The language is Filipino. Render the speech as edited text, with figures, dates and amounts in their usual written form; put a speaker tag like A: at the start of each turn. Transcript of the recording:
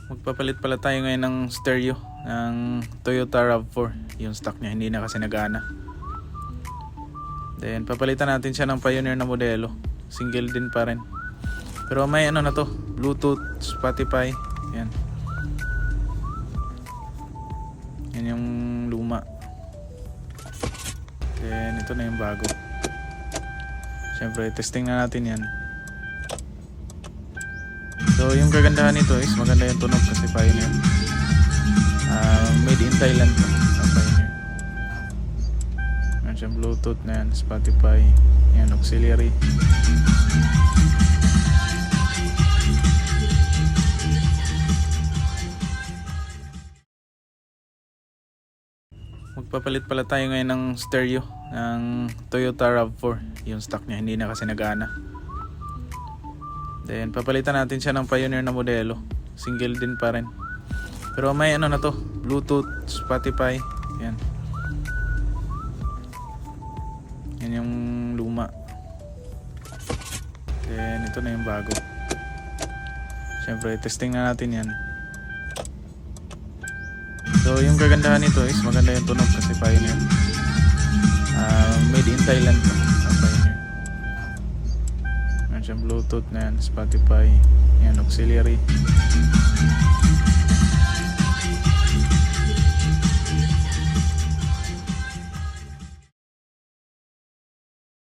A: Magpapalit pala tayo ngayon ng stereo ng Toyota Rav4. Yung stock niya hindi na kasi nagana. Then papalitan natin siya ng Pioneer na modelo. Single din pa rin. Pero may ano na to, Bluetooth, Spotify. Yan. Yan yung luma. Then ito na yung bago. Siyempre testing na natin yan. So yung kagandahan nito is maganda yung tunog kasi Pioneer. Made in Thailand to, Pioneer. Yan siya, Bluetooth na yan, Spotify, yan, auxiliary. Magpapalit pala tayo ngayon ng stereo ng Toyota Rav4. Yung stock niya hindi na kasi nagana. Then papalitan natin siya ng Pioneer na modelo. Single din pa rin. Pero may ano na to, Bluetooth, Spotify. Yan. Yan yung luma. Then ito na yung bago. Siyempre testing na natin yan. So yung kagandahan nito is maganda yung tunog kasi Pioneer. Made in Thailand to, Pioneer. Yan siya, Bluetooth na yan, Spotify, yan, auxiliary.